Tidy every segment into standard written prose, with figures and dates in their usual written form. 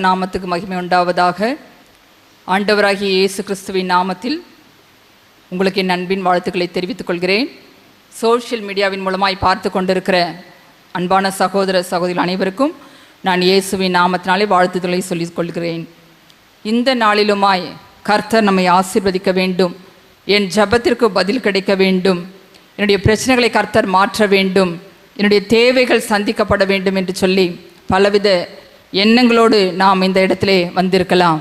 நாமத்துக்கு மகிமை உண்டாவதாக. ஆண்டவராகிய இயேசு கிறிஸ்துவின் நாமத்தில் உங்களுக்கு என் அன்பின் வாழ்த்துக்களை தெரிவித்துக் கொள்கிறேன். சோஷியல் மீடியாவின் மூலமாய் பார்த்து கொண்டிருக்கிற அன்பான சகோதர சகோதரிகள் அனைவருக்கும் நான் இயேசுவின் நாமத்தினாலே வாழ்த்துக்களை சொல்லிக் கொள்கிறேன். இந்த நாளிலுமாய் கர்த்தர் நம்மை ஆசீர்வதிக்க வேண்டும், என் ஜெபத்திற்கு பதில் கிடைக்க வேண்டும், என்னுடைய பிரச்சனைகளை கர்த்தர் மாற்ற வேண்டும், என்னுடைய தேவைகள் சந்திக்கப்பட வேண்டும் என்று சொல்லி பலவித எண்ணங்களோடு நாம் இந்த இடத்திலே வந்திருக்கலாம்.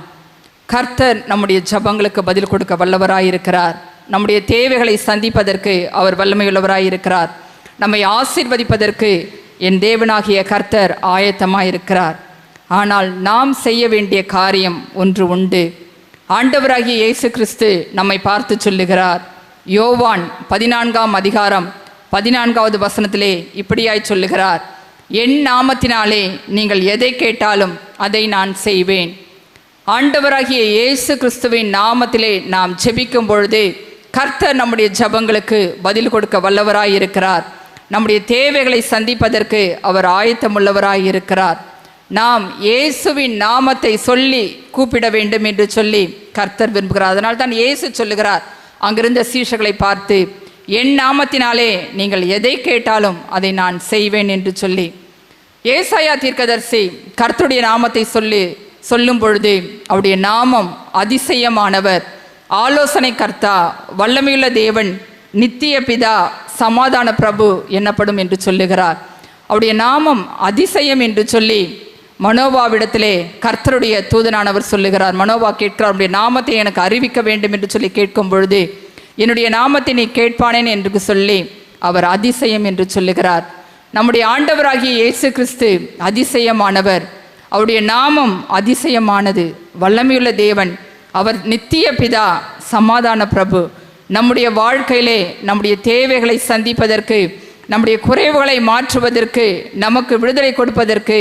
கர்த்தர் நம்முடைய ஜெபங்களுக்கு பதில் கொடுக்க வல்லவராயிருக்கிறார். நம்முடைய தேவைகளை சந்திப்பதற்கு அவர் வல்லமையுள்ளவராயிருக்கிறார். நம்மை ஆசீர்வதிப்பதற்கு என் தேவனாகிய கர்த்தர் ஆயத்தமாயிருக்கிறார். ஆனால் நாம் செய்ய வேண்டிய காரியம் ஒன்று உண்டு. ஆண்டவராகிய இயேசு கிறிஸ்து நம்மை பார்த்து சொல்லுகிறார். யோவான் 14ஆம் அதிகாரம் 14வது வசனத்திலே இப்படியாய் சொல்லுகிறார், என் நாமத்தினாலே நீங்கள் எதை கேட்டாலும் அதை நான் செய்வேன். ஆண்டவராகிய இயேசு கிறிஸ்துவின் நாமத்திலே நாம் ஜெபிக்கும் பொழுது கர்த்தர் நம்முடைய ஜெபங்களுக்கு பதில் கொடுக்க வல்லவராயிருக்கிறார். நம்முடைய தேவைகளை சந்திப்பதற்கு அவர் ஆயத்தமுள்ளவராயிருக்கிறார். நாம் இயேசுவின் நாமத்தை சொல்லி கூப்பிட வேண்டும் என்று சொல்லி கர்த்தர் விரும்புகிறார். அதனால் தான் இயேசு சொல்லுகிறார் அங்கிருந்த சீஷர்களை பார்த்து, என் நாமத்தினாலே நீங்கள் எதை கேட்டாலும் அதை நான் செய்வேன் என்று சொல்லி. ஏசாயா தீர்க்கதரிசி கர்த்தருடைய நாமத்தை சொல்லும் பொழுது அவருடைய நாமம் அதிசயமானவர், ஆலோசனை கர்த்தா, வல்லமையுள்ள தேவன், நித்திய பிதா, சமாதான பிரபு என்னப்படும் என்று சொல்லுகிறார். அவருடைய நாமம் அதிசயம் என்று சொல்லி மனோவாவிடத்திலே கர்த்தருடைய தூதனானவர் சொல்லுகிறார். மனோவா கேட்கிறார், அவருடைய நாமத்தை எனக்கு அறிவிக்க வேண்டும் என்று சொல்லி கேட்கும் பொழுது, என்னுடைய நாமத்தை நீ கேட்பானேன் என்று சொல்லி அவர் அதிசயம் என்று சொல்லுகிறார். நம்முடைய ஆண்டவராகிய இயேசு கிறிஸ்து அதிசயமானவர். அவருடைய நாமம் அதிசயமானது, வல்லமையுள்ள தேவன், அவர் நித்திய பிதா, சமாதான பிரபு. நம்முடைய வாழ்க்கையிலே நம்முடைய தேவைகளை சந்திப்பதற்கு, நம்முடைய குறைவுகளை மாற்றுவதற்கு, நமக்கு விடுதலை கொடுப்பதற்கு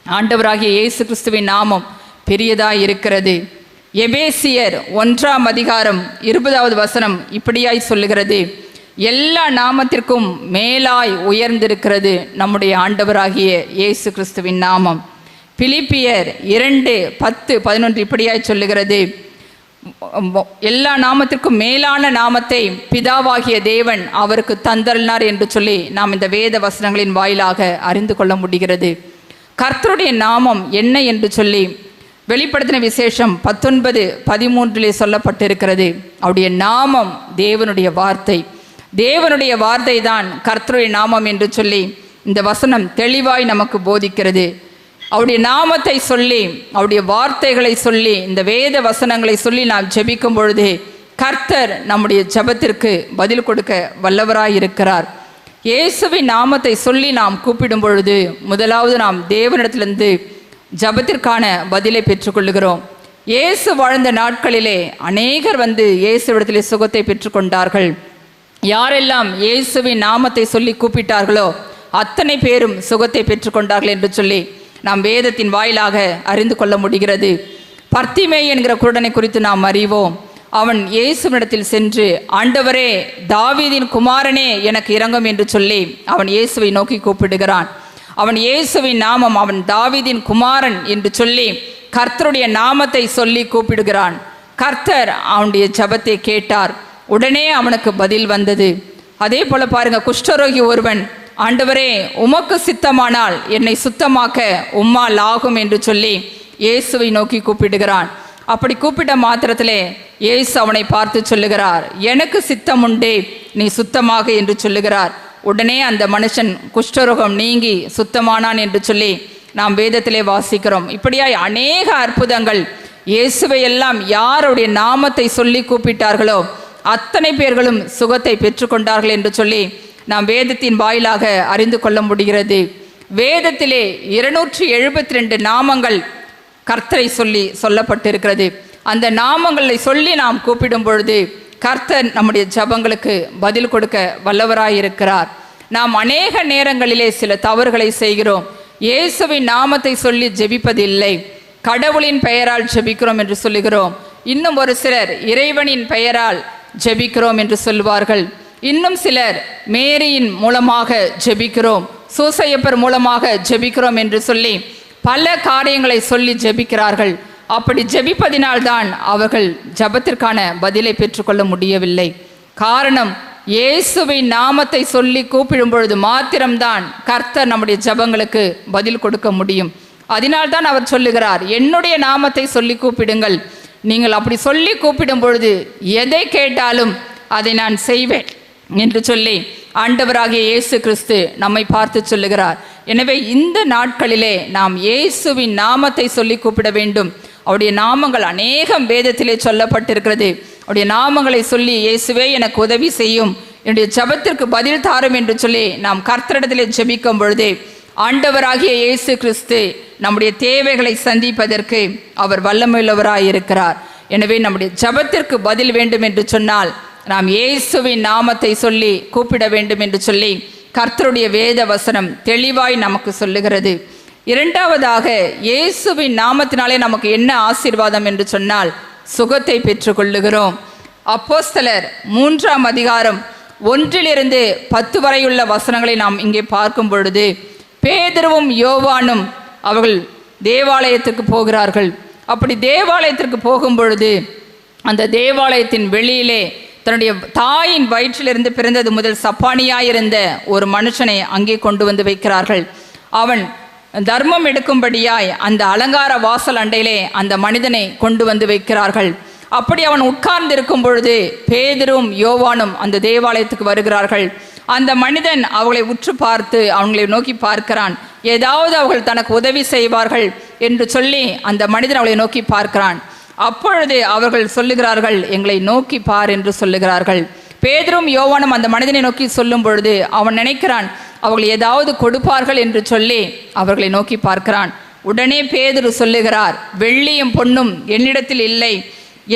ஆண்டவராகிய இயேசு கிறிஸ்துவின் நாமம் பெரியதாய் இருக்கிறது. எபேசியர் 1ஆம் அதிகாரம் 20வது வசனம் இப்படியாய் சொல்லுகிறது, எல்லா நாமத்திற்கும் மேலாய் உயர்ந்திருக்கிறது நம்முடைய ஆண்டவராகிய இயேசு கிறிஸ்துவின் நாமம். பிலிப்பியர் 2:10-11 இப்படியாய் சொல்லுகிறது, எல்லா நாமத்திற்கும் மேலான நாமத்தை பிதாவாகிய தேவன் அவருக்கு தந்தருளினார் என்று சொல்லி நாம் இந்த வேத வசனங்களின் வாயிலாக அறிந்து கொள்ள முடிகிறது. கர்த்தருடைய நாமம் என்ன என்று சொல்லி வெளிப்படுத்தின விசேஷம் 19:13 சொல்லப்பட்டிருக்கிறது. அவருடைய நாமம் தேவனுடைய வார்த்தை. தேவனுடைய வார்த்தை தான் கர்த்தருடைய நாமம் என்று சொல்லி இந்த வசனம் தெளிவாய் நமக்கு போதிக்கிறது. அவருடைய நாமத்தை சொல்லி, அவருடைய வார்த்தைகளை சொல்லி, இந்த வேத வசனங்களை சொல்லி நாம் ஜெபிக்கும் பொழுது கர்த்தர் நம்முடைய ஜெபத்திற்கு பதில் கொடுக்க வல்லவராயிருக்கிறார். இயேசுவின் நாமத்தை சொல்லி நாம் கூப்பிடும் பொழுது முதலாவது நாம் தேவனிடத்திலிருந்து ஜெபத்திற்கான பதிலை பெற்றுக்கொள்ளுகிறோம். இயேசு வாழ்ந்த நாட்களிலே அநேகர் வந்து இயேசுவிடத்திலே சுகத்தை பெற்றுக்கொண்டார்கள். யாரெல்லாம் இயேசுவின் நாமத்தை சொல்லி கூப்பிட்டார்களோ அத்தனை பேரும் சுகத்தை பெற்றுக்கொண்டார்கள் என்று சொல்லி நாம் வேதத்தின் வாயிலாக அறிந்து கொள்ள முடிகிறது. பர்த்திமேய் என்கிற குருடனை குறித்து நாம் அறிவோம். அவன் இயேசுவிடத்தில் சென்று, ஆண்டவரே, தாவீதின் குமாரனே, எனக்கு இரங்கும் என்று சொல்லி அவன் இயேசுவை நோக்கி கூப்பிடுகிறான். அவன் இயேசுவின் நாமம், அவன் தாவீதின் குமாரன் என்று சொல்லி கர்த்தருடைய நாமத்தை சொல்லி கூப்பிடுகிறான். கர்த்தர் அவனுடைய ஜெபத்தை கேட்டார். உடனே அவனுக்கு பதில் வந்தது. அதே போல பாருங்க, குஷ்டரோகி ஒருவன், ஆண்டவரே, உமக்கு சித்தமானால் என்னை சுத்தமாக்க உம்மால் ஆகும் என்று சொல்லி இயேசுவை நோக்கி கூப்பிடுகிறான். அப்படி கூப்பிட்ட மாத்திரத்திலே இயேசு அவனை பார்த்து சொல்லுகிறார், எனக்கு சித்தம் உண்டே, நீ சுத்தமாக என்று சொல்லுகிறார். உடனே அந்த மனுஷன் குஷ்டரோகம் நீங்கி சுத்தமானான் என்று சொல்லி நாம் வேதத்திலே வாசிக்கிறோம். இப்படியாய் அநேக அற்புதங்கள், இயேசுவை எல்லாம் யாருடைய நாமத்தை சொல்லி கூப்பிட்டார்களோ அத்தனை பேர்களும் சுகத்தை பெற்றுக்கொண்டார்கள் என்று சொல்லி நாம் வேதத்தின் வாயிலாக அறிந்து கொள்ள முடிகிறது. வேதத்திலே 272 நாமங்கள் கர்த்தரை சொல்லப்பட்டிருக்கிறது. அந்த நாமங்களை சொல்லி நாம் கூப்பிடும் பொழுது கர்த்தர் நம்முடைய ஜெபங்களுக்கு பதில் கொடுக்க வல்லவராயிருக்கிறார். நாம் அநேக நேரங்களிலே சில தவறுகளை செய்கிறோம். இயேசுவின் நாமத்தை சொல்லி ஜெபிப்பதில்லை, கடவுளின் பெயரால் ஜெபிக்கிறோம் என்று சொல்லுகிறோம். இன்னும் ஒரு சிலர் இறைவனின் பெயரால் ஜெபிக்கிறோம் என்று சொல்வார்கள். இன்னும் சிலர் மேரியின் மூலமாக ஜெபிக்கிறோம், சூசையப்பர் மூலமாக ஜெபிக்கிறோம் என்று சொல்லி பல காரியங்களை சொல்லி ஜெபிக்கிறார்கள். அப்படி ஜெபிப்பதினால்தான் அவர்கள் ஜெபத்திற்கான பதிலை பெற்றுக்கொள்ள முடியவில்லை. காரணம், இயேசுவின் நாமத்தை சொல்லி கூப்பிடும் பொழுது மாத்திரம்தான் கர்த்தர் நம்முடைய ஜெபங்களுக்கு பதில் கொடுக்க முடியும். அதனால்தான் அவர் சொல்லுகிறார், என்னுடைய நாமத்தை சொல்லி கூப்பிடுங்கள். நீங்கள் அப்படி சொல்லி கூப்பிடும் பொழுது எதை கேட்டாலும் அதை நான் செய்வேன் என்று சொல்லி ஆண்டவராகிய இயேசு கிறிஸ்து நம்மை பார்த்து சொல்லுகிறார். எனவே இந்த நாட்களிலே நாம் இயேசுவின் நாமத்தை சொல்லி கூப்பிட வேண்டும். அவருடைய நாமங்கள் அநேகம் வேதத்திலே சொல்லப்பட்டிருக்கிறது. அவருடைய நாமங்களை சொல்லி, இயேசுவே எனக்கு உதவி செய்யும், என்னுடைய ஜெபத்திற்கு பதில் தாரும் என்று சொல்லி நாம் கர்த்தரிடத்திலே ஜெபிக்கும் பொழுது ஆண்டவராகிய இயேசு கிறிஸ்து நம்முடைய தேவைகளை சந்திப்பதற்கு அவர் வல்லமையுள்ளவராய் இருக்கிறார். எனவே நம்முடைய ஜெபத்திற்கு பதில் வேண்டும் என்று சொன்னால் நாம் இயேசுவின் நாமத்தை சொல்லி கூப்பிட வேண்டும் என்று சொல்லி கர்த்தருடைய வேத வசனம் தெளிவாய் நமக்கு சொல்லுகிறது. இரண்டாவதாக, இயேசுவின் நாமத்தினாலே நமக்கு என்ன ஆசீர்வாதம் என்று சொன்னால் சுகத்தை பெற்றுக்கொள்ளுகிறோம். அப்போஸ்தலர் 3ஆம் அதிகாரம் 1-10 வரையுள்ள வசனங்களை நாம் இங்கே பார்க்கும் பொழுது, பேதுருவும் யோவானும் அவர்கள் தேவாலயத்திற்கு போகிறார்கள். அப்படி தேவாலயத்திற்கு போகும் பொழுது அந்த தேவாலயத்தின் வெளியிலே தன்னுடைய தாயின் வயிற்றிலிருந்து பிறந்தது முதல் சப்பானியாயிருந்த ஒரு மனுஷனை அங்கே கொண்டு வந்து வைக்கிறார்கள். அவன் தர்மம் எடுக்கும்படியாய் அந்த அலங்கார வாசல் அண்டையிலே அந்த மனிதனை கொண்டு வந்து வைக்கிறார்கள். அப்படி அவன் உட்கார்ந்து இருக்கும் பொழுது பேதுருவும் யோவானும் அந்த தேவாலயத்துக்கு வருகிறார்கள். அந்த மனிதன் அவர்களை உற்று பார்த்து அவங்களை நோக்கி பார்க்கிறான். ஏதாவது அவர்கள் தனக்கு உதவி செய்வார்கள் என்று சொல்லி அந்த மனிதன் அவளை நோக்கி பார்க்கிறான். அப்பொழுது அவர்கள் சொல்லுகிறார்கள், எங்களை நோக்கி பார் என்று சொல்லுகிறார்கள். பேதுரும் யோவானும் அந்த மனிதனை நோக்கி சொல்லும் பொழுது அவன் நினைக்கிறான், அவர்கள் ஏதாவது கொடுப்பார்கள் என்று சொல்லி அவர்களை நோக்கி பார்க்கிறான். உடனே பேதுரு சொல்லுகிறார், வெள்ளியும் பொன்னும் என்னிடத்தில் இல்லை,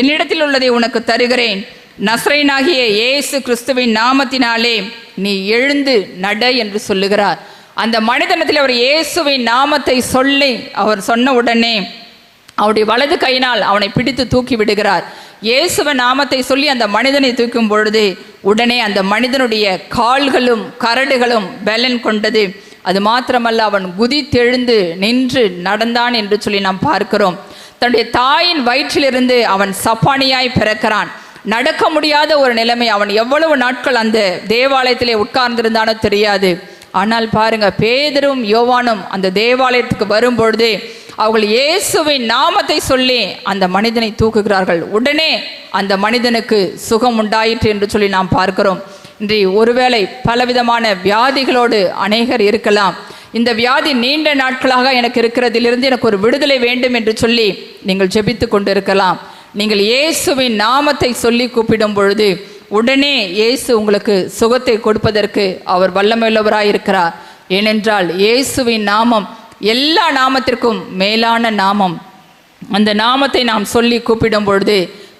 என்னிடத்தில் உள்ளதை உனக்கு தருகிறேன். நசரேயனாகிய இயேசு கிறிஸ்துவின் நாமத்தினாலே நீ எழுந்து நட என்று சொல்லுகிறார். அந்த மனிதனத்தில் அவர் இயேசுவின் நாமத்தை சொல்லி அவர் சொன்ன உடனே அவருடைய வலது கையினால் அவனை பிடித்து தூக்கி விடுகிறார். இயேசுவின் நாமத்தை சொல்லி அந்த மனிதனை தூக்கும் பொழுது உடனே அந்த மனிதனுடைய கால்களும் கரடுகளும் பலன் கொண்டது. அது மாத்திரமல்ல, அவன் குதித்தெழுந்து நின்று நடந்தான் என்று சொல்லி நாம் பார்க்கிறோம். தன்னுடைய தாயின் வயிற்றிலிருந்து அவன் சப்பானியாய் பிறக்கிறான். நடக்க முடியாத ஒரு நிலைமை. அவன் எவ்வளவு நாட்கள் அந்த தேவாலயத்திலே உட்கார்ந்திருந்தானோ தெரியாது. ஆனால் பாருங்க, பேதுரும் யோவானும் அந்த தேவாலயத்துக்கு வரும்பொழுது அவர்கள் இயேசுவின் நாமத்தை சொல்லி அந்த மனிதனை தூக்குகிறார்கள். உடனே அந்த மனிதனுக்கு சுகம் உண்டாயிற்று என்று சொல்லி நாம் பார்க்கிறோம். இன்று ஒருவேளை பலவிதமான வியாதிகளோடு அநேகர் இருக்கலாம். இந்த வியாதி நீண்ட நாட்களாக எனக்கு இருக்கிறதிலிருந்து எனக்கு ஒரு விடுதலை வேண்டும் என்று சொல்லி நீங்கள் ஜெபித்து கொண்டு இருக்கலாம். நீங்கள் இயேசுவின் நாமத்தை சொல்லி கூப்பிடும் பொழுது உடனே இயேசு உங்களுக்கு சுகத்தை கொடுப்பதற்கு அவர் வல்லமையுள்ளவராய் இருக்கிறார். ஏனென்றால் இயேசுவின் நாமம் எல்லா நாமத்திற்கும் மேலான நாமம். அந்த நாமத்தை நாம் சொல்லி கூப்பிடும் பொழுது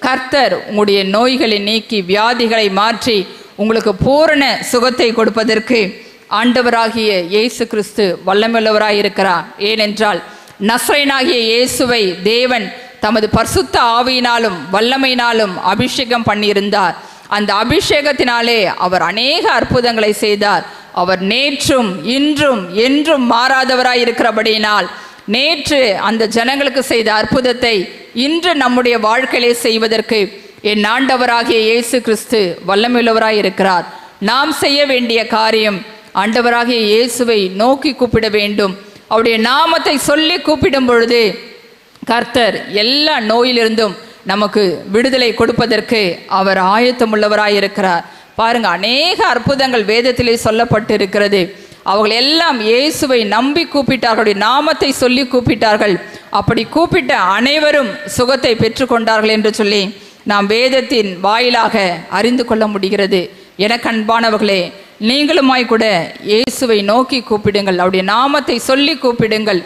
கர்த்தர் உங்களுடைய நோய்களை நீக்கி வியாதிகளை மாற்றி உங்களுக்கு பூரண சுகத்தை கொடுப்பதற்கு ஆண்டவராகிய இயேசு கிறிஸ்து வல்லமையுள்ளவராய் இருக்கிறார். ஏனென்றால் நசரேயனாகிய இயேசுவை தேவன் தமது பரிசுத்த ஆவியினாலும் வல்லமையினாலும் அபிஷேகம் பண்ணியிருந்தார். அந்த அபிஷேகத்தினாலே அவர் அநேக அற்புதங்களை செய்தார். அவர் நேற்றும் இன்றும் என்றும் மாறாதவராய் இருக்கிறபடியினால் நேற்று அந்த ஜனங்களுக்கு செய்த அற்புதத்தை இன்று நம்முடைய வாழ்க்கையிலே செய்வதற்கு என் ஆண்டவராகிய இயேசு கிறிஸ்து வல்லமையுள்ளவராய் இருக்கிறார். நாம் செய்ய வேண்டிய காரியம் ஆண்டவராகிய இயேசுவை நோக்கி கூப்பிட வேண்டும். அவருடைய நாமத்தை சொல்லி கூப்பிடும் பொழுது கர்த்தர் எல்லா நோயிலிருந்தும் நமக்கு விடுதலை கொடுப்பதற்கு அவர் ஆயத்தமுள்ளவராய் இருக்கிறார். பாருங்க, அநேக அற்புதங்கள் வேதத்திலே சொல்லப்பட்டு இருக்கிறது. அவர்கள் எல்லாம் இயேசுவை நம்பி கூப்பிட்டார்கள், நாமத்தை சொல்லி கூப்பிட்டார்கள். அப்படி கூப்பிட்ட அனைவரும் சுகத்தை பெற்றுக்கொண்டார்கள் என்று சொல்லி நாம் வேதத்தின் வாயிலாக அறிந்து கொள்ள முடிகிறது. எனக்கு அன்பானவர்களே, நீங்களுமாய் கூட இயேசுவை நோக்கி கூப்பிடுங்கள், அவருடைய நாமத்தை சொல்லி கூப்பிடுங்கள்.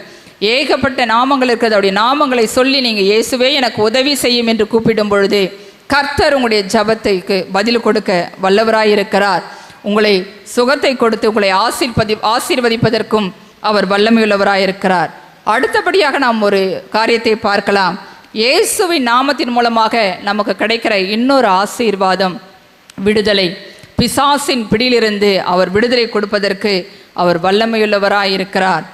ஏகப்பட்ட நாமங்கள் இருக்கிறது. அவருடைய நாமங்களை சொல்லி நீங்கள் இயேசுவே எனக்கு உதவி செய்யும் என்று கூப்பிடும் பொழுது கர்த்தர் உங்களுடைய ஜெபத்துக்கு பதில் கொடுக்க வல்லவராயிருக்கிறார். உங்களை சுகத்தை கொடுத்து உங்களை ஆசீர்வதிப்பதற்கும் அவர் வல்லமையுள்ளவராயிருக்கிறார். அடுத்தபடியாக நாம் ஒரு காரியத்தை பார்க்கலாம். இயேசுவின் நாமத்தின் மூலமாக நமக்கு கிடைக்கிற இன்னொரு ஆசீர்வாதம் விடுதலை. பிசாசின் பிடியிலிருந்து அவர் விடுதலை கொடுப்பதற்கு அவர் வல்லமையுள்ளவராயிருக்கிறார்.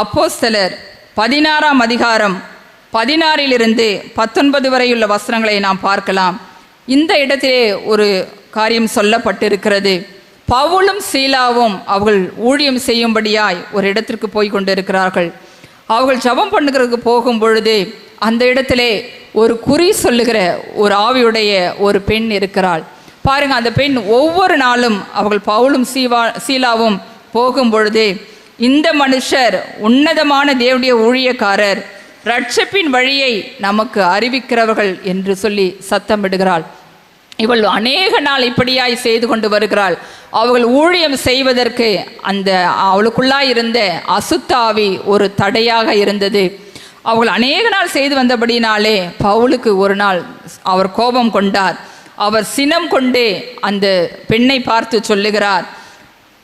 அப்போஸ்தலர் 16ஆம் அதிகாரம் 16 19 வரையுள்ள வசனங்களை நாம் பார்க்கலாம். இந்த இடத்திலே ஒரு காரியம் சொல்லப்பட்டிருக்கிறது. பவுலும் சீலாவும் அவர்கள் ஊழியம் செய்யும்படியாய் ஒரு இடத்திற்கு போய் கொண்டிருக்கிறார்கள். அவர்கள் ஜெபம் பண்ணுகிறதுக்கு போகும் பொழுது அந்த இடத்திலே ஒரு குறி சொல்லுகிற ஒரு ஆவியுடைய ஒரு பெண் இருக்கிறாள். பாருங்க, அந்த பெண் ஒவ்வொரு நாளும் அவர்கள் பவுலும் சீலாவும் போகும் பொழுது, இந்த மனுஷர் உன்னதமான தேவனுடைய ஊழியக்காரர், ரட்சிப்பின் வழியை நமக்கு அறிவிக்கிறவர்கள் என்று சொல்லி சத்தமிடுகிறாள். இவள் அநேக நாள் இப்படியாய் செய்து கொண்டு வருகிறாள். அவர்கள் ஊழியம் செய்வதற்கு அந்த அவளுக்குள்ளாய் இருந்த அசுத்தாவி ஒரு தடையாக இருந்தது. அவர்கள் அநேக நாள் செய்து வந்தபடினாலே பவுலுக்கு ஒரு நாள் அவர் கோபம் கொண்டார். அவர் சினம் கொண்டு அந்த பெண்ணை பார்த்து சொல்லுகிறார்,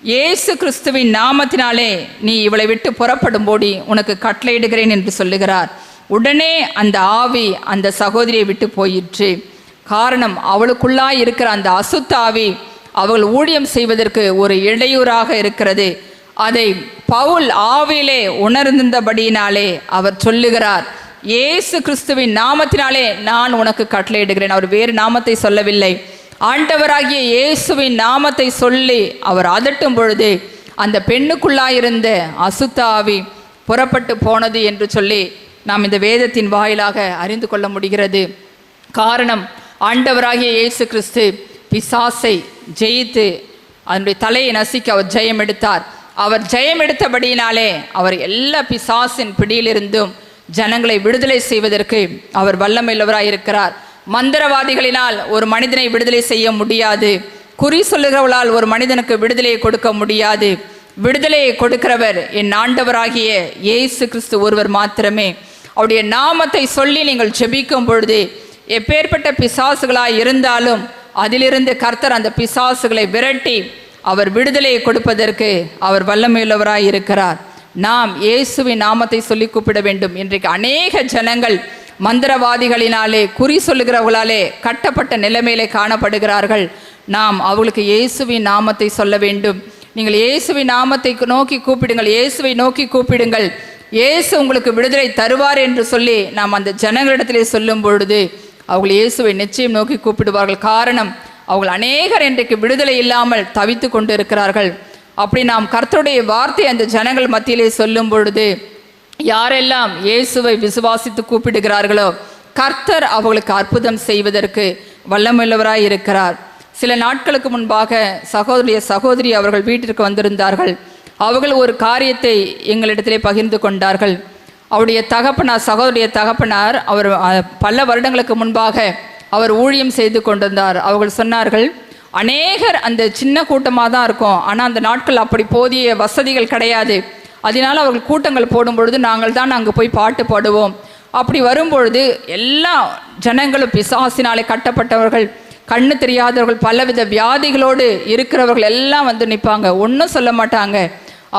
இயேசு கிறிஸ்துவின் நாமத்தினாலே நீ இவளை விட்டு புறப்படும்போடி உனக்கு கட்டளையிடுகிறேன் என்று சொல்லுகிறார். உடனே அந்த ஆவி அந்த சகோதரியை விட்டு போயிற்று. காரணம், அவளுக்குள்ளாய் இருக்கிற அந்த அசுத்தாவி அவள் ஊழியம் செய்வதற்கு ஒரு இடையூறாக இருக்கிறது. அதை பவுல் ஆவியிலே உணர்ந்தபடியினாலே அவர் சொல்லுகிறார், இயேசு கிறிஸ்துவின் நாமத்தினாலே நான் உனக்கு கட்டளையிடுகிறேன். அவர் வேறு நாமத்தை சொல்லவில்லை, ஆண்டவராகிய இயேசுவின் நாமத்தை சொல்லி அவர் அதட்டும் பொழுது அந்த பெண்ணுக்குள்ளாயிருந்த அசுத்தாவி புறப்பட்டு போனது என்று சொல்லி நாம் இந்த வேதத்தின் வாயிலாக அறிந்து கொள்ள முடிகிறது. காரணம், ஆண்டவராகிய இயேசு கிறிஸ்து பிசாசை ஜெயித்து அதனுடைய தலையை நசுக்கி அவர் ஜெயம் எடுத்தார். அவர் ஜெயம் எடுத்தபடியினாலே அவர் எல்லா பிசாசின் பிடியிலிருந்தும் ஜனங்களை விடுதலை செய்வதற்கு அவர் வல்லமையுள்ளவராய் இருக்கிறார். மந்திரவாதிகளினால் ஒரு மனிதனை விடுதலை செய்ய முடியாது. குறி சொல்லுகிறவர்களால் ஒரு மனிதனுக்கு விடுதலையை கொடுக்க முடியாது. விடுதலையை கொடுக்கிறவர் என் ஆண்டவராகிய இயேசு கிறிஸ்து ஒருவர் மாத்திரமே. அவருடைய நாமத்தை சொல்லி நீங்கள் ஜெபிக்கும் பொழுது எப்பேற்பட்ட பிசாசுகளாய் இருந்தாலும் அதிலிருந்து கர்த்தர் அந்த பிசாசுகளை விரட்டி அவர் விடுதலையை கொடுப்பதற்கு அவர் வல்லமையுள்ளவராய் இருக்கிறார். நாம் இயேசுவின் நாமத்தை சொல்லி கூப்பிட வேண்டும். இன்றைக்கு அநேக ஜனங்கள் மந்திரவாதிகளினாலே குறி சொல்லுகிறவர்களாலே கட்டப்பட்ட நிலைமையிலே காணப்படுகிறார்கள். நாம் அவர்களுக்கு இயேசுவின் நாமத்தை சொல்ல வேண்டும். நீங்கள் இயேசுவின் நாமத்தை நோக்கி கூப்பிடுங்கள், இயேசுவை நோக்கி கூப்பிடுங்கள், இயேசு உங்களுக்கு விடுதலை தருவார் என்று சொல்லி நாம் அந்த ஜனங்களிடத்திலே சொல்லும் பொழுது அவர்கள் இயேசுவை நிச்சயம் நோக்கி கூப்பிடுவார்கள். காரணம், அவர்கள் அநேகர் இன்றைக்கு விடுதலை இல்லாமல் தவித்து கொண்டு இருக்கிறார்கள். அப்படி நாம் கர்த்தருடைய வார்த்தை அந்த ஜனங்கள் மத்தியிலே சொல்லும் பொழுது யாரெல்லாம் இயேசுவை விசுவாசித்து கூப்பிடுகிறார்களோ கர்த்தர் அவர்களுக்கு அற்புதம் செய்வதற்கு வல்லமையுள்ளவராய் இருக்கிறார். சில நாட்களுக்கு முன்பாக சகோதரி அவர்கள் வீட்டிற்கு வந்திருந்தார்கள். அவர்கள் ஒரு காரியத்தை எங்களிடத்திலே பகிர்ந்து கொண்டார்கள். அவருடைய தகப்பனார், சகோதரிய தகப்பனார், அவர் பல வருடங்களுக்கு முன்பாக அவர் ஊழியம் செய்து கொண்டிருந்தார். அவர்கள் சொன்னார்கள், அநேகர் அந்த சின்ன கூட்டமாக தான் இருக்கும், ஆனால் அந்த நாட்கள் அப்படி போதிய வசதிகள் கிடையாது. அதனால் அவர்கள் கூட்டங்கள் போடும் பொழுது நாங்கள் தான் அங்கே போய் பாட்டு பாடுவோம். அப்படி வரும்பொழுது எல்லா ஜனங்களும் பிசாசினாலே கட்டப்பட்டவர்கள், கண்ணு தெரியாதவர்கள், பலவித வியாதிகளோடு இருக்கிறவர்கள் எல்லாம் வந்து நிற்பாங்க. ஒன்றும் சொல்ல மாட்டாங்க.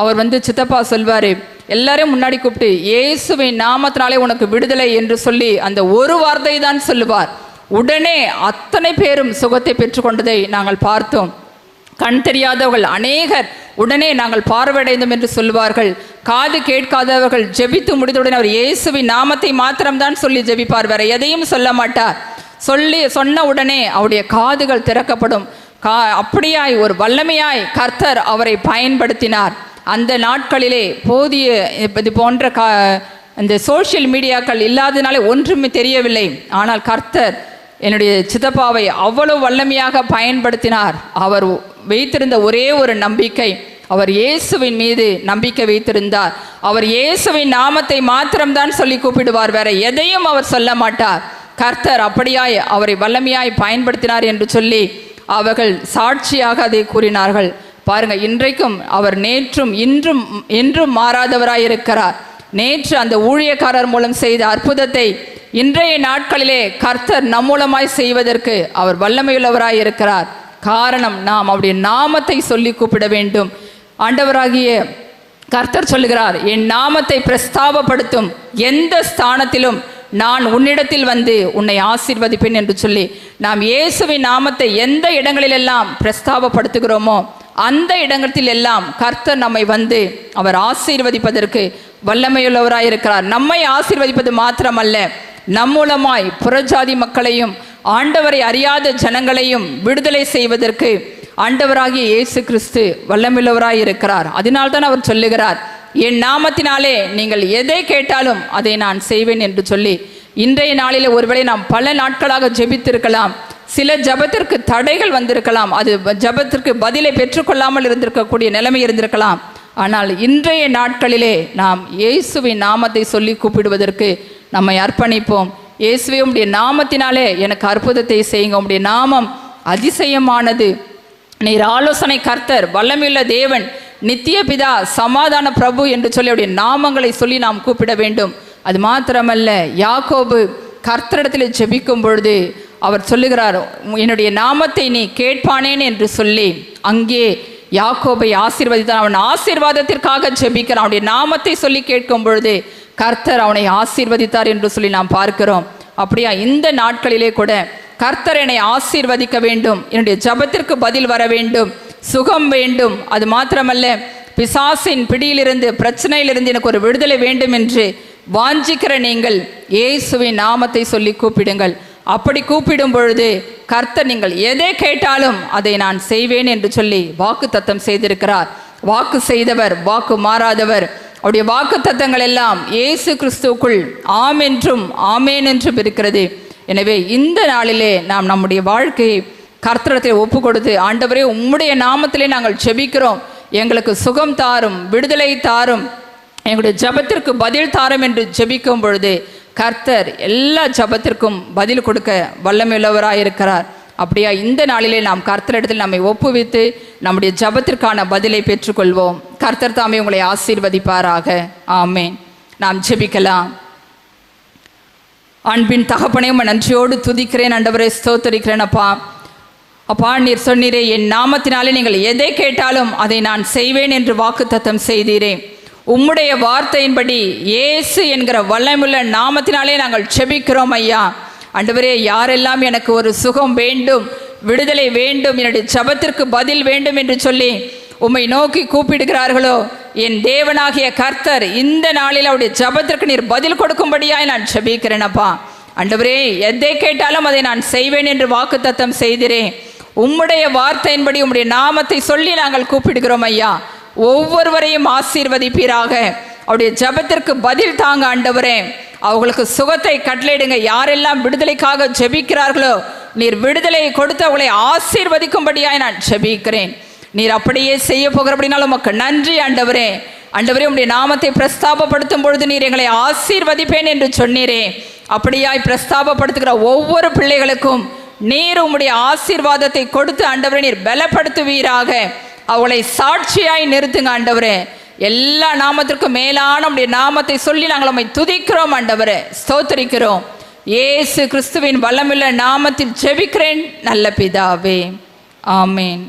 அவர் வந்து சித்தப்பா சொல்வார், எல்லாரையும் முன்னாடி கூப்பிட்டு இயேசுவின் நாமத்தினாலே உனக்கு விடுதலை என்று சொல்லி அந்த ஒரு வார்த்தை தான் சொல்லுவார். உடனே அத்தனை பேரும் சுகத்தை பெற்றுக்கொண்டதை நாங்கள் பார்த்தோம். கண் தெரியாதவர்கள் அநேகர் உடனே நாங்கள் பார்வையடைந்தோம் என்று சொல்லுவார்கள். காது கேட்காதவர்கள் ஜெபித்து முடித்தவுடனே அவர் இயேசுவின் நாமத்தை மாத்திரம்தான் சொல்லி ஜெபிப்பார், வேற எதையும் சொல்ல மாட்டார். சொன்ன உடனே அவருடைய காதுகள் திறக்கப்படும். அப்படியாய் ஒரு வல்லமையாய் கர்த்தர் அவரை பயன்படுத்தினார். அந்த நாட்களிலே போதிய இது போன்ற இந்த சோஷியல் மீடியாக்கள் இல்லாதனாலே ஒன்றுமே தெரியவில்லை. ஆனால் கர்த்தர் என்னுடைய சித்தப்பாவை அவ்வளவு வல்லமையாக பயன்படுத்தினார். அவர் வைத்திருந்த ஒரே ஒரு நம்பிக்கை, அவர் இயேசுவின் மீது நம்பிக்கை வைத்திருந்தார். அவர் இயேசுவின் நாமத்தை மாத்திரம்தான் சொல்லி கூப்பிடுவார், வேற எதையும் அவர் சொல்ல மாட்டார். கர்த்தர் அப்படியாய் அவரை வல்லமையாய் பயன்படுத்தினார் என்று சொல்லி அவர்கள் சாட்சியாக அதை கூறினார்கள். பாருங்க, இன்றைக்கும் அவர் நேற்றும் இன்றும் என்றும் மாறாதவராய் இருக்கிறார். நேற்று அந்த ஊழியக்காரர் மூலம் செய்த அற்புதத்தை இன்றைய நாட்களிலே கர்த்தர் நம் மூலமாய் செய்வதற்கு அவர் வல்லமையுள்ளவராய் இருக்கிறார். காரணம், நாம் அவருடைய நாமத்தை சொல்லி கூப்பிட வேண்டும். ஆண்டவராகிய கர்த்தர் சொல்லுகிறார், என் நாமத்தை பிரஸ்தாபப்படுத்தும் எந்த ஸ்தானத்திலும் நான் உன்னிடத்தில் வந்து உன்னை ஆசீர்வதிப்பேன் என்று சொல்லி நாம் இயேசுவின் நாமத்தை எந்த இடங்களிலெல்லாம் பிரஸ்தாபப்படுத்துகிறோமோ அந்த இடங்களில் எல்லாம் கர்த்தர் நம்மை வந்து அவர் ஆசீர்வதிப்பதற்கு வல்லமையுள்ளவராய் இருக்கிறார். நம்மை ஆசீர்வதிப்பது மாத்திரமல்ல, நம் மூலமாய் புறஜாதி மக்களையும் ஆண்டவரை அறியாத ஜனங்களையும் விடுதலை செய்வதற்கு ஆண்டவராகிய இயேசு கிறிஸ்து வல்லமையுள்ளவராய் இருக்கிறார். அதனால்தான் அவர் சொல்லுகிறார், என் நாமத்தினாலே நீங்கள் எதை கேட்டாலும் அதை நான் செய்வேன் என்று சொல்லி. இன்றைய நாளில் ஒருவேளை நாம் பல நாட்களாக ஜெபித்திருக்கலாம், சில ஜபத்திற்கு தடைகள் வந்திருக்கலாம், அது ஜபத்திற்கு பதிலை பெற்றுக்கொள்ளாமல் இருந்திருக்கக்கூடிய நிலைமை இருந்திருக்கலாம். ஆனால் இன்றைய நாட்களிலே நாம் இயேசுவின் நாமத்தை சொல்லி கூப்பிடுவதற்கு நம்மை அர்ப்பணிப்போம். இயேசுவே, உம்முடைய நாமத்தினாலே எனக்கு அற்புதத்தை செய்யுங்க, உம்முடைய நாமம் அதிசயமானது, நீர் ஆலோசனை கர்த்தர், வல்லமையுள்ள தேவன், நித்திய பிதா, சமாதான பிரபு என்று சொல்லி அவருடைய நாமங்களை சொல்லி நாம் கூப்பிட வேண்டும். அது மாத்திரமல்ல, யாக்கோபு கர்த்தரிடத்தில் ஜெபிக்கும் பொழுது அவர் சொல்லுகிறார், என்னுடைய நாமத்தை நீ கேட்பானேன் என்று சொல்லி அங்கே யாக்கோபை ஆசீர்வதித்தான். அவன் ஆசீர்வாதத்திற்காக ஜெபிக்கிறான். அவனுடைய நாமத்தை சொல்லி கேட்கும் பொழுது கர்த்தர் அவனை ஆசீர்வதித்தார் என்று சொல்லி நாம் பார்க்கிறோம். அப்படியா இந்த நாட்களிலே கூட கர்த்தர் என்னை ஆசீர்வதிக்க வேண்டும், என்னுடைய ஜபத்திற்கு பதில் வர வேண்டும், சுகம் வேண்டும். அது மாத்திரமல்ல, பிசாசின் பிடியிலிருந்து, பிரச்சனையிலிருந்து எனக்கு ஒரு விடுதலை வேண்டும் என்று வாஞ்சிக்கிற நீங்கள் இயேசுவின் நாமத்தை சொல்லி கூப்பிடுங்கள். அப்படி கூப்பிடும் பொழுது கர்த்தர் நீங்கள் எதை கேட்டாலும் அதை நான் செய்வேன் என்று சொல்லி வாக்கு தத்தம் செய்திருக்கிறார். வாக்கு செய்தவர், வாக்கு மாறாதவர். அவருடைய வாக்கு தத்தங்கள் எல்லாம் இயேசு கிறிஸ்துவுக்குள் ஆம் என்றும் ஆமேன் என்றும் இருக்கிறது. எனவே இந்த நாளிலே நாம் நம்முடைய வாழ்க்கையை கர்த்தரிடத்தில் ஒப்பு கொடுத்து, ஆண்டவரே உம்முடைய நாமத்திலே நாங்கள் ஜெபிக்கிறோம், எங்களுக்கு சுகம் தாரும், விடுதலை தாரும், எங்களுடைய ஜபத்திற்கு பதில் தாரும் என்று ஜெபிக்கும் பொழுது கர்த்தர் எல்லா ஜபத்திற்கும் பதில் கொடுக்க வல்லமையுள்ளவராயிருக்கிறார். அப்படியா இந்த நாளிலே நாம் கர்த்தரிடத்தில் நம்மை ஒப்புவித்து நம்முடைய ஜபத்திற்கான பதிலை பெற்றுக்கொள்வோம். கர்த்தர் தாமே உங்களை ஆசீர்வதிப்பாராக. ஆமேன். நாம் ஜெபிக்கலாம். அன்பின் தகப்பனே, உம்மை நன்றியோடு துதிக்கிறேன் ஆண்டவரே, ஸ்தோத்தரிக்கிறேன். அப்பா நீர் சொன்னீரே, என் நாமத்தினாலே நீங்கள் எதை கேட்டாலும் அதை நான் செய்வேன் என்று வாக்கு தத்தம் செய்தீரே. உம்முடைய வார்த்தையின்படி இயேசு என்கிற வல்லமையுள்ள நாமத்தினாலே நாங்கள் ஜெபிக்கிறோம் ஐயா. ஆண்டவரே, யாரெல்லாம் எனக்கு ஒரு சுகம் வேண்டும், விடுதலை வேண்டும், என்னுடைய ஜபத்திற்கு பதில் வேண்டும் என்று சொல்லி உம்மை நோக்கி கூப்பிடுகிறார்களோ, என் தேவனாகிய கர்த்தர் இந்த நாளில் அவருடைய ஜபத்திற்கு நீர் பதில் கொடுக்கும்படியாய் நான் ஜெபிக்கிறேன் அப்பா. ஆண்டவரே, எதை கேட்டாலும் அதை நான் செய்வேன் என்று வாக்கு தத்தம் செய்கிறேன். உம்முடைய வார்த்தையின்படி உம்முடைய நாமத்தை சொல்லி நாங்கள் கூப்பிடுகிறோம் ஐயா. ஒவ்வொருவரையும் ஆசீர்வதிப்பீராக. அவருடைய ஜபத்திற்கு பதில் தாங்க ஆண்டவரே. அவங்களுக்கு சுகத்தை கட்டளையிடுங்க. யாரெல்லாம் விடுதலைக்காக ஜெபிக்கிறார்களோ நீர் விடுதலையை கொடுத்து அவங்களை ஆசீர்வதிக்கும்படியாய் நான் ஜெபிக்கிறேன். நீர் அப்படியே செய்ய போகிறபடினாலும் உமக்கு நன்றி ஆண்டவரே. ஆண்டவரே, உம்முடைய நாமத்தை பிரஸ்தாபப்படுத்தும் பொழுது நீர் எங்களை ஆசீர்வதிப்பேன் என்று சொன்னீரே. அப்படியாய் பிரஸ்தாபப்படுத்துகிற ஒவ்வொரு பிள்ளைகளுக்கும் நீர் உம்முடைய ஆசீர்வாதத்தை கொடுத்து ஆண்டவரே நீர் பலப்படுத்துவீராக. அவளை சாட்சியாய் நிறுத்துங்க ஆண்டவரே. எல்லா நாமத்திற்கும் மேலான உம்முடைய நாமத்தை சொல்லி நாங்கள் உம்மை துதிக்கிறோம் ஆண்டவரே, ஸ்தோத்திரிக்கிறோம். இயேசு கிறிஸ்துவின் வல்லமையுள்ள நாமத்தில் ஜெபிக்கிறேன் நல்ல பிதாவே. ஆமேன்.